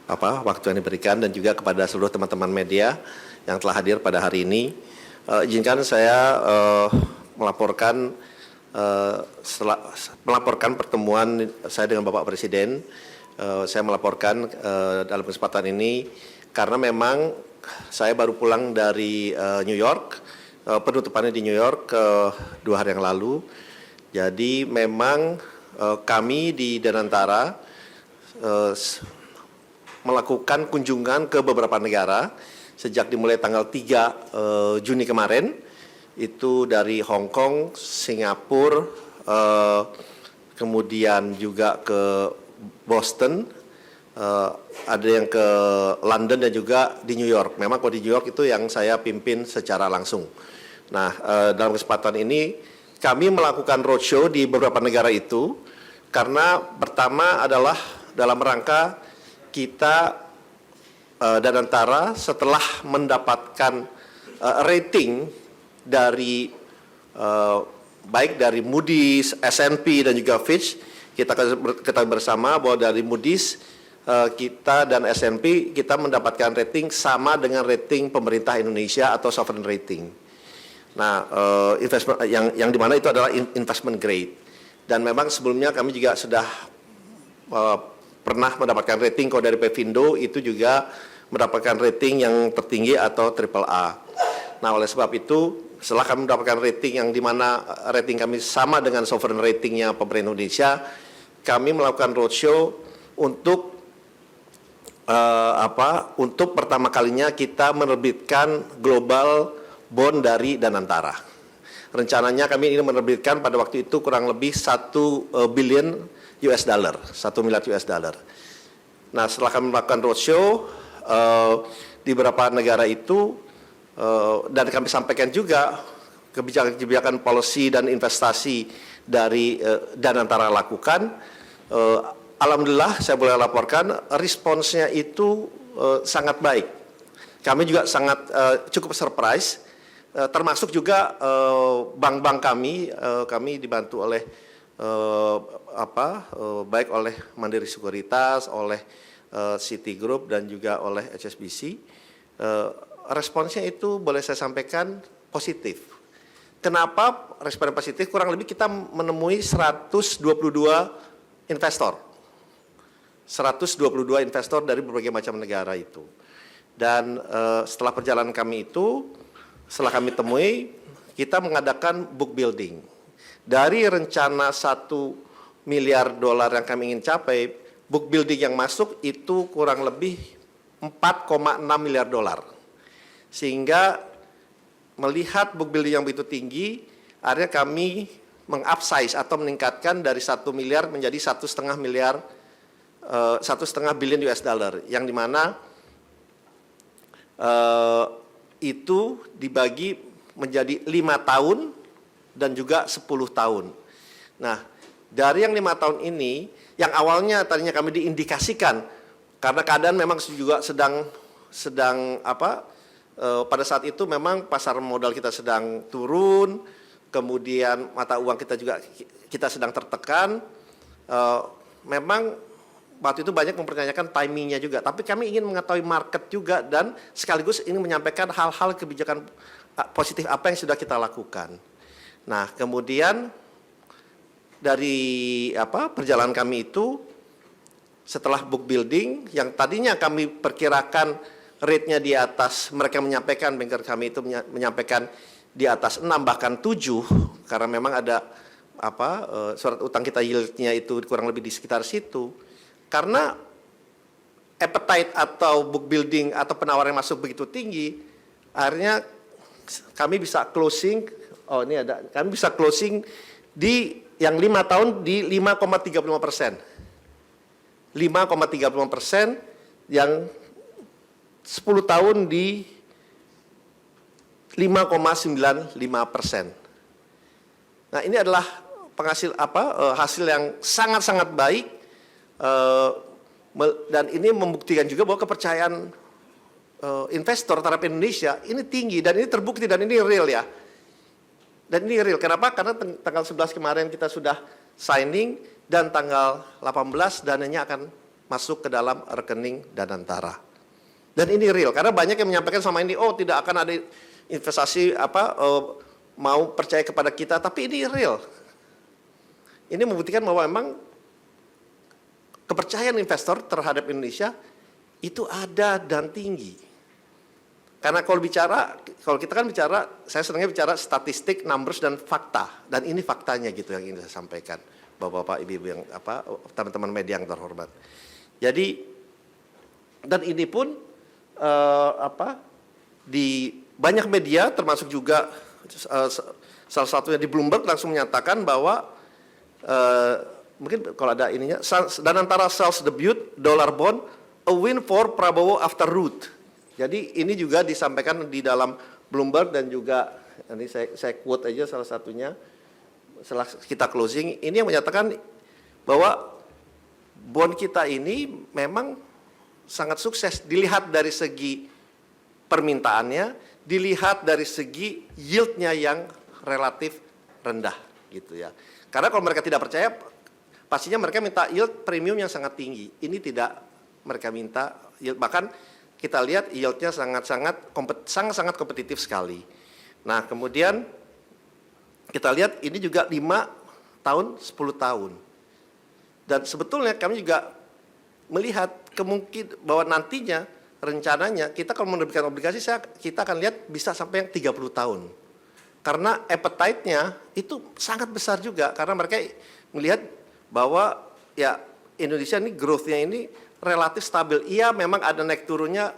waktu yang diberikan dan juga kepada seluruh teman-teman media yang telah hadir pada hari ini. Izinkan saya melaporkan pertemuan saya dengan Bapak Presiden. Saya melaporkan dalam kesempatan ini karena memang saya baru pulang dari New York, penutupannya di New York 2 hari yang lalu. Jadi memang kami di Danantara melakukan kunjungan ke beberapa negara sejak dimulai tanggal 3 Juni kemarin, itu dari Hong Kong, Singapura, kemudian juga ke Boston, ada yang ke London dan juga di New York. Memang kalau di New York itu yang saya pimpin secara langsung. Nah, dalam kesempatan ini kami melakukan roadshow di beberapa negara itu karena pertama adalah dalam rangka kita Danantara setelah mendapatkan rating dari baik dari Moody's, S&P dan juga Fitch, kita ketahui bersama bahwa dari Moody's kita dan S&P kita mendapatkan rating sama dengan rating pemerintah Indonesia atau sovereign rating. Nah, investment yang dimana itu adalah investment grade. Dan memang sebelumnya kami juga sudah pernah mendapatkan rating kalau dari Pevindo itu juga mendapatkan rating yang tertinggi atau AAA. Nah, oleh sebab itu setelah kami mendapatkan rating yang dimana rating kami sama dengan sovereign ratingnya pemerintah Indonesia, kami melakukan roadshow untuk untuk pertama kalinya kita menerbitkan global bond dari Danantara. Rencananya kami ingin menerbitkan pada waktu itu kurang lebih 1 billion US dollar, 1 miliar US dollar. Nah, setelah kami melakukan roadshow di beberapa negara itu dan kami sampaikan juga kebijakan-kebijakan policy dan investasi dari Danantara lakukan, alhamdulillah saya boleh laporkan responsnya itu sangat baik. Kami juga sangat cukup surprise. Termasuk juga bank-bank kami dibantu oleh baik oleh Mandiri Sekuritas, oleh Citigroup dan juga oleh HSBC. Responsnya itu boleh saya sampaikan positif. Kenapa respon positif? Kurang lebih kita menemui 122 investor. 122 investor dari berbagai macam negara itu. Dan setelah perjalanan kami itu, setelah kami temui, kita mengadakan book building. Dari rencana 1 miliar dolar yang kami ingin capai, book building yang masuk itu kurang lebih 4,6 miliar dolar. Sehingga melihat book building yang begitu tinggi, akhirnya kami mengupsize atau meningkatkan dari 1 miliar menjadi 1,5 miliar, 1,5 billion US dollar, yang dimana itu dibagi menjadi 5 tahun dan juga 10 tahun. Nah, dari yang 5 tahun ini, yang awalnya tadinya kami diindikasikan, karena keadaan memang juga sedang pada saat itu memang pasar modal kita sedang turun, kemudian mata uang kita juga sedang tertekan, memang waktu itu banyak mempertanyakan timingnya juga, tapi kami ingin mengetahui market juga dan sekaligus ingin menyampaikan hal-hal kebijakan positif apa yang sudah kita lakukan. Nah, kemudian dari perjalanan kami itu, setelah book building yang tadinya kami perkirakan rate-nya di atas, mereka menyampaikan, banker kami itu menyampaikan di atas 6 bahkan 7, karena memang ada surat utang kita yield-nya itu kurang lebih di sekitar situ. Karena appetite atau book building atau penawaran yang masuk begitu tinggi, akhirnya kami bisa closing, kami bisa closing di yang 5 tahun di 5,35%. 5,35%, yang 10 tahun di 5,95%. Nah, ini adalah hasil yang sangat-sangat baik. Dan ini membuktikan juga bahwa kepercayaan investor terhadap Indonesia ini tinggi dan ini terbukti dan ini real ya. Dan ini real. Kenapa? Karena tanggal 11 kemarin kita sudah signing dan tanggal 18 dananya akan masuk ke dalam rekening Danantara. Dan ini real, karena banyak yang menyampaikan sama ini, oh tidak akan ada investasi mau percaya kepada kita, tapi ini real. Ini membuktikan bahwa memang kepercayaan investor terhadap Indonesia itu ada dan tinggi. Karena kalau kita kan bicara, saya senangnya bicara statistik, numbers dan fakta, dan ini faktanya gitu yang ingin saya sampaikan, bapak-bapak, ibu-ibu yang teman-teman media yang terhormat. Jadi dan ini pun di banyak media termasuk juga salah satunya di Bloomberg langsung menyatakan bahwa mungkin kalau ada ininya, Danantara sells debut dollar bond, a win for Prabowo after Ruth. Jadi ini juga disampaikan di dalam Bloomberg dan juga ini saya quote aja salah satunya setelah kita closing, ini yang menyatakan bahwa bond kita ini memang sangat sukses dilihat dari segi permintaannya, dilihat dari segi yieldnya yang relatif rendah gitu ya. Karena kalau mereka tidak percaya, pastinya mereka minta yield premium yang sangat tinggi. Ini tidak mereka minta yield, bahkan kita lihat yieldnya sangat kompetitif sekali. Nah kemudian kita lihat ini juga 5 tahun, 10 tahun. Dan sebetulnya kami juga melihat kemungkinan bahwa nantinya rencananya kita kalau menerbitkan obligasi kita akan lihat bisa sampai yang 30 tahun. Karena appetite-nya itu sangat besar juga karena mereka melihat bahwa ya Indonesia ini growth-nya ini relatif stabil. Iya memang ada naik turunnya,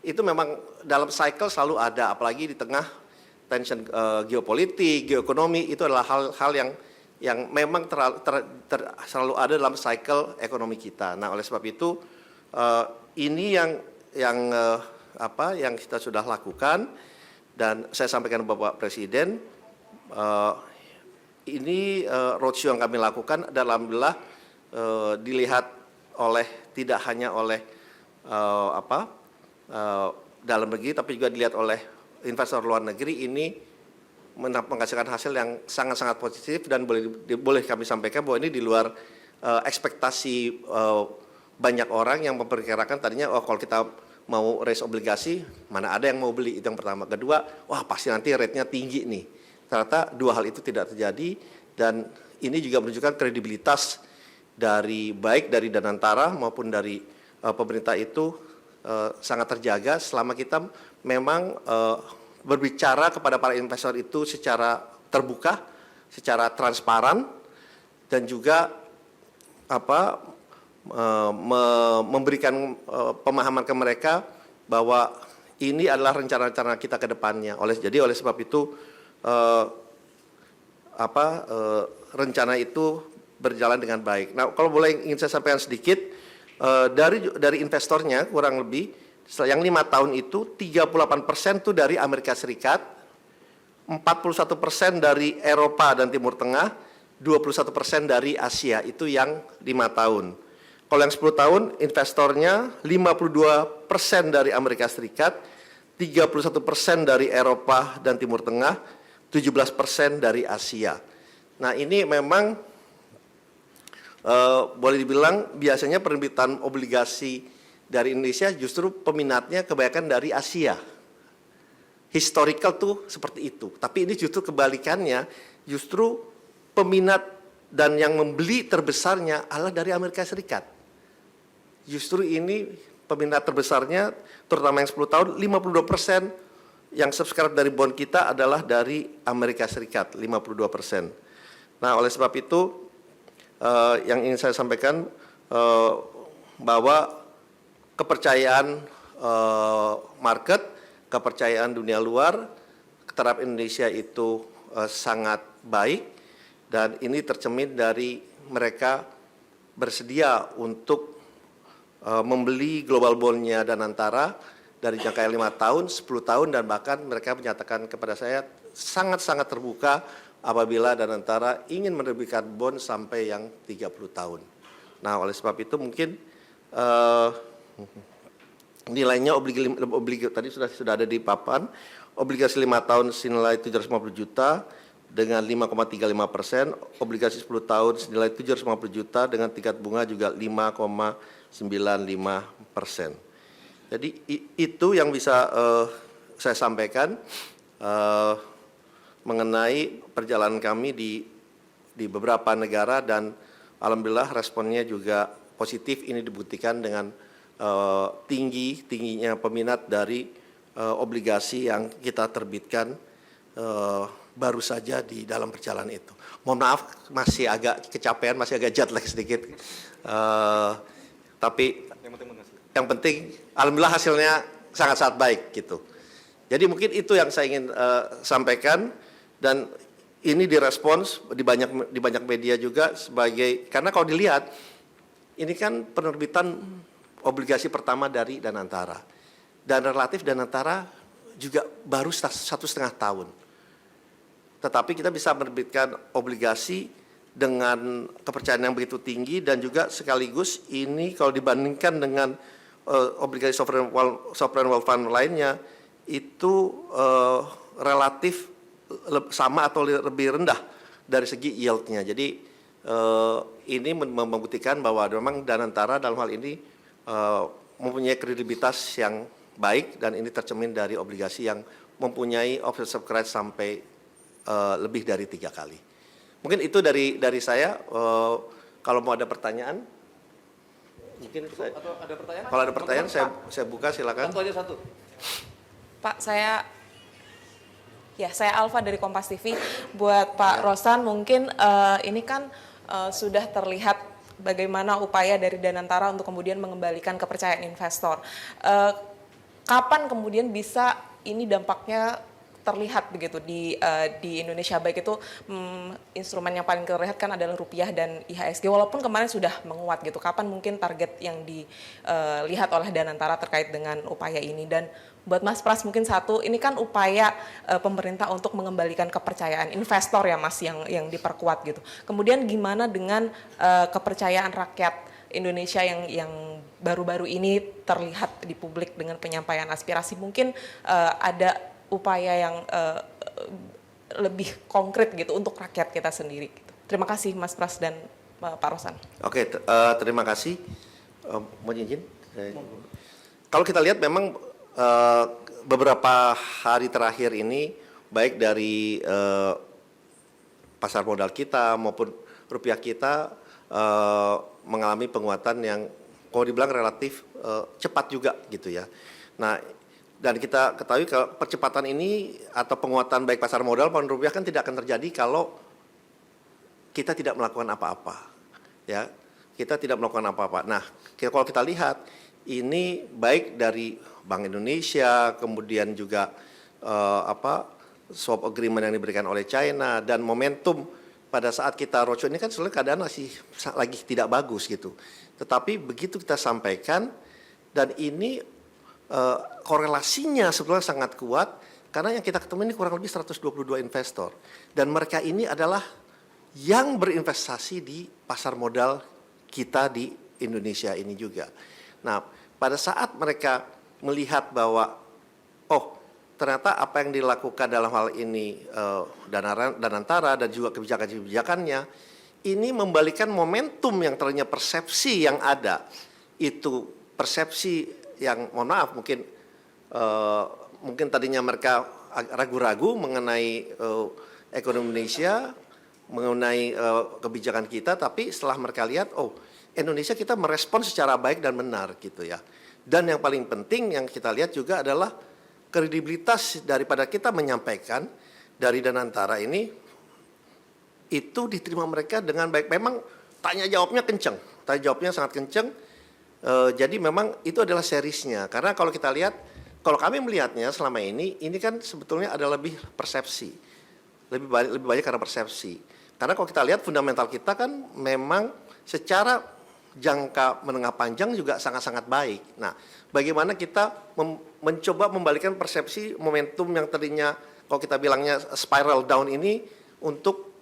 itu memang dalam cycle selalu ada, apalagi di tengah tension geopolitik, geoekonomi, itu adalah hal-hal yang memang selalu ada dalam cycle ekonomi kita. Nah oleh sebab itu ini yang kita sudah lakukan dan saya sampaikan Bapak Presiden, ini roadshow yang kami lakukan dan alhamdulillah dilihat tidak hanya oleh dalam negeri tapi juga dilihat oleh investor luar negeri. Ini menghasilkan hasil yang sangat-sangat positif dan boleh kami sampaikan bahwa ini di luar ekspektasi banyak orang yang memperkirakan tadinya kalau kita mau raise obligasi mana ada yang mau beli, itu yang pertama. Kedua, wah pasti nanti rate-nya tinggi nih. Ternyata dua hal itu tidak terjadi dan ini juga menunjukkan kredibilitas baik dari Danantara maupun dari pemerintah itu sangat terjaga selama kita memang berbicara kepada para investor itu secara terbuka, secara transparan dan juga memberikan pemahaman ke mereka bahwa ini adalah rencana-rencana kita ke depannya. Jadi oleh sebab itu rencana itu berjalan dengan baik. Nah, kalau boleh ingin saya sampaikan sedikit dari investornya kurang lebih yang 5 tahun itu 38% itu dari Amerika Serikat, 41% dari Eropa dan Timur Tengah, 21% dari Asia, itu yang 5 tahun. Kalau yang 10 tahun investornya 52% dari Amerika Serikat, 31% dari Eropa dan Timur Tengah, 17% dari Asia. Nah, ini memang boleh dibilang biasanya penerbitan obligasi dari Indonesia justru peminatnya kebanyakan dari Asia. Historical tuh seperti itu. Tapi ini justru kebalikannya, justru peminat dan yang membeli terbesarnya adalah dari Amerika Serikat. Justru ini peminat terbesarnya, terutama yang 10 tahun, 52% yang subscribe dari bond kita adalah dari Amerika Serikat, 52%. Nah, oleh sebab itu, yang ingin saya sampaikan bahwa kepercayaan market, kepercayaan dunia luar terhadap Indonesia itu sangat baik dan ini tercermin dari mereka bersedia untuk membeli global bond-nya Danantara dari jangka 5 tahun, 10 tahun dan bahkan mereka menyatakan kepada saya sangat-sangat terbuka apabila Danantara ingin menerbitkan bond sampai yang 30 tahun. Nah, oleh sebab itu mungkin nilainya obligasi tadi sudah ada di papan, obligasi 5 tahun senilai 750 juta dengan 5,35%, obligasi 10 tahun senilai 750 juta dengan tingkat bunga juga 5,9%. 95%. Jadi itu yang bisa saya sampaikan mengenai perjalanan kami di beberapa negara, dan alhamdulillah responnya juga positif. Ini dibuktikan dengan tingginya peminat dari obligasi yang kita terbitkan baru saja di dalam perjalanan itu. Mohon maaf, masih agak kecapean, masih agak jet lag sedikit. Tapi yang penting, alhamdulillah hasilnya sangat-sangat baik gitu. Jadi mungkin itu yang saya ingin sampaikan, dan ini direspons di banyak media juga sebagai, karena kalau dilihat ini kan penerbitan obligasi pertama dari Danantara, dan relatif Danantara juga baru 1,5 tahun. Tetapi kita bisa menerbitkan obligasi dengan kepercayaan yang begitu tinggi, dan juga sekaligus ini kalau dibandingkan dengan obligasi sovereign wealth fund lainnya itu relatif sama atau lebih rendah dari segi yield-nya. Jadi ini membuktikan bahwa memang Danantara dalam hal ini mempunyai kredibilitas yang baik, dan ini tercermin dari obligasi yang mempunyai oversubscribed sampai lebih dari 3 kali. Mungkin itu dari saya. Kalau mau ada pertanyaan, mungkin saya, atau ada pertanyaan? Kalau ada pertanyaan saya buka, silakan. Satu aja satu. Pak, saya Alfa dari Kompas TV. Buat Pak Roslan, mungkin ini kan sudah terlihat bagaimana upaya dari Danantara untuk kemudian mengembalikan kepercayaan investor. Kapan kemudian bisa ini dampaknya terlihat begitu di Indonesia, baik itu instrumen yang paling terlihat kan adalah rupiah dan IHSG, walaupun kemarin sudah menguat gitu. Kapan mungkin target yang dilihat oleh Danantara terkait dengan upaya ini? Dan buat Mas Pras mungkin satu, ini kan upaya pemerintah untuk mengembalikan kepercayaan investor ya Mas, yang diperkuat gitu. Kemudian gimana dengan kepercayaan rakyat Indonesia yang baru-baru ini terlihat di publik dengan penyampaian aspirasi? Mungkin ada upaya yang lebih konkret gitu untuk rakyat kita sendiri gitu. Terima kasih Mas Pras dan Pak Roslan. Oke, terima kasih. Mau izin? Kalau kita lihat memang beberapa hari terakhir ini, baik dari pasar modal kita maupun rupiah kita mengalami penguatan yang kalau dibilang relatif cepat juga gitu ya. Nah, dan kita ketahui kalau percepatan ini atau penguatan baik pasar modal maupun rupiah kan tidak akan terjadi kalau kita tidak melakukan apa-apa, ya. Kita tidak melakukan apa-apa. Nah, kalau kita lihat ini baik dari Bank Indonesia, kemudian juga swap agreement yang diberikan oleh China, dan momentum pada saat kita roadshow ini kan sebenarnya keadaan masih lagi tidak bagus gitu. Tetapi begitu kita sampaikan, dan ini korelasinya sebetulnya sangat kuat, karena yang kita ketemu ini kurang lebih 122 investor, dan mereka ini adalah yang berinvestasi di pasar modal kita di Indonesia ini juga. Nah, pada saat mereka melihat bahwa ternyata apa yang dilakukan dalam hal ini Danantara dan juga kebijakan-kebijakannya ini membalikan momentum yang tadinya persepsi yang ada, itu persepsi yang mohon maaf mungkin tadinya mereka ragu-ragu mengenai ekonomi Indonesia, mengenai kebijakan kita, tapi setelah mereka lihat Indonesia kita merespon secara baik dan benar gitu ya. Dan yang paling penting yang kita lihat juga adalah kredibilitas daripada kita menyampaikan dari Danantara ini itu diterima mereka dengan baik. Memang tanya jawabnya kenceng, tanya jawabnya sangat kenceng. Jadi memang itu adalah seriesnya, karena kalau kita lihat, kalau kami melihatnya selama ini kan sebetulnya ada lebih persepsi, lebih banyak karena persepsi. Karena kalau kita lihat fundamental kita kan memang secara jangka menengah panjang juga sangat-sangat baik. Nah, bagaimana kita mencoba membalikan persepsi momentum yang tadinya kalau kita bilangnya spiral down ini untuk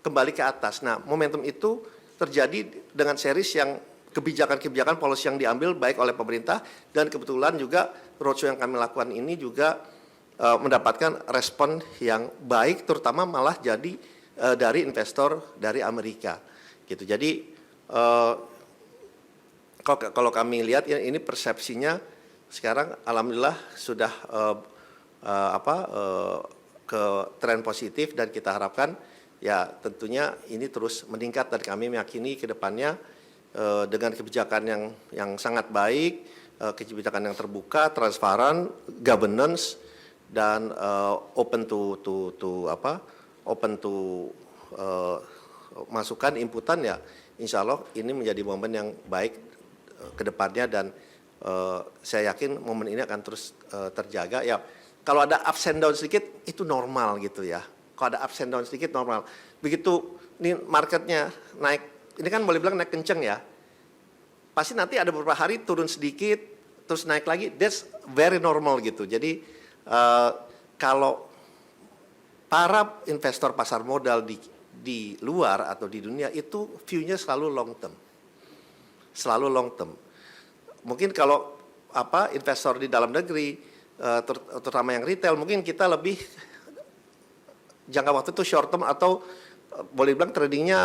kembali ke atas. Nah, momentum itu terjadi dengan series yang kebijakan-kebijakan policy yang diambil baik oleh pemerintah, dan kebetulan juga roadshow yang kami lakukan ini juga mendapatkan respon yang baik, terutama malah jadi dari investor dari Amerika gitu. Jadi kalau kami lihat ya ini persepsinya sekarang alhamdulillah sudah ke tren positif dan kita harapkan ya tentunya ini terus meningkat dan kami meyakini ke depannya dengan kebijakan yang sangat baik, kebijakan yang terbuka, transparan, governance dan open to masukan inputan ya insya Allah ini menjadi momen yang baik ke depannya dan saya yakin momen ini akan terus terjaga ya. Kalau ada ups and down sedikit itu normal gitu ya. Kalau ada ups and down sedikit normal. Begitu ini marketnya naik, ini kan boleh bilang naik kenceng ya. Pasti nanti ada beberapa hari turun sedikit, terus naik lagi. That's very normal gitu. Jadi kalau para investor pasar modal di luar atau di dunia itu view-nya selalu long term. Selalu long term. Mungkin kalau investor di dalam negeri terutama yang retail mungkin kita lebih jangka waktu itu short term atau boleh bilang tradingnya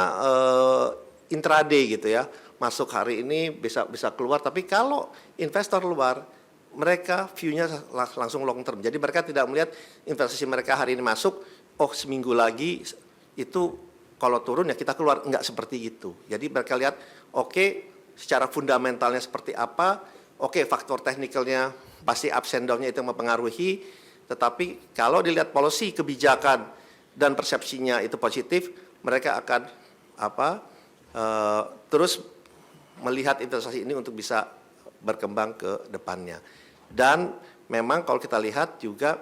intraday gitu ya, masuk hari ini bisa keluar. Tapi kalau investor luar mereka view-nya langsung long term, jadi mereka tidak melihat investasi mereka hari ini masuk, oh seminggu lagi itu kalau turun ya kita keluar, enggak seperti itu. Jadi mereka lihat oke, secara fundamentalnya seperti apa, oke faktor teknikalnya pasti ups and down-nya itu mempengaruhi, tetapi kalau dilihat policy, kebijakan, dan persepsinya itu positif, mereka akan terus melihat investasi ini untuk bisa berkembang ke depannya. Dan memang kalau kita lihat juga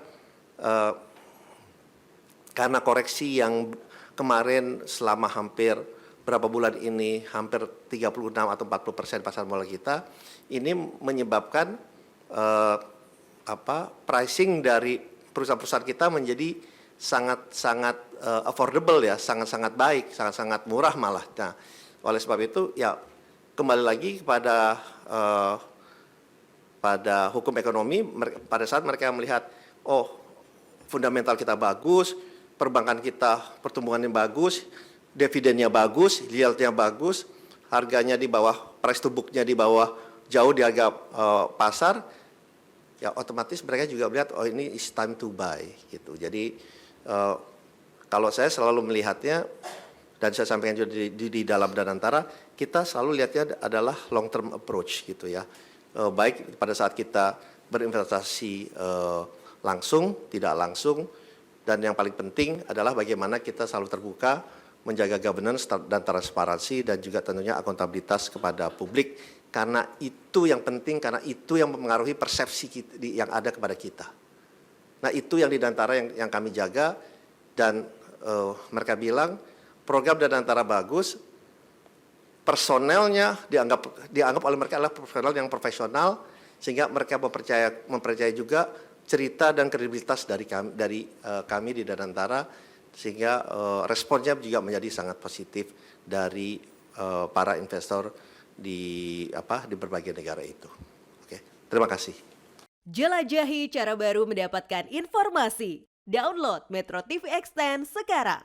karena koreksi yang kemarin selama hampir berapa bulan ini, hampir 36 atau 40% pasar modal kita, ini menyebabkan pricing dari perusahaan-perusahaan kita menjadi sangat-sangat affordable ya, sangat-sangat baik, sangat-sangat murah malah. Nah, oleh sebab itu ya kembali lagi kepada pada hukum ekonomi, pada saat mereka melihat oh fundamental kita bagus, perbankan kita pertumbuhannya bagus, dividennya bagus, yieldnya bagus, harganya di bawah, price to book-nya di bawah, jauh di harga pasar, ya otomatis mereka juga melihat oh ini is time to buy gitu. Jadi kalau saya selalu melihatnya dan saya sampaikan juga di dalam Danantara, kita selalu lihatnya adalah long term approach gitu ya. Baik pada saat kita berinvestasi langsung, tidak langsung, dan yang paling penting adalah bagaimana kita selalu terbuka, menjaga governance dan transparansi dan juga tentunya akuntabilitas kepada publik, karena itu yang penting, karena itu yang mempengaruhi persepsi yang ada kepada kita. Nah itu yang di Danantara yang kami jaga dan mereka bilang program Danantara bagus, personelnya dianggap oleh mereka adalah personel yang profesional sehingga mereka mempercayai juga cerita dan kredibilitas dari kami di Danantara, sehingga responnya juga menjadi sangat positif dari para investor di berbagai negara itu. Oke, terima kasih. Jelajahi cara baru mendapatkan informasi. Download Metro TV Extend sekarang.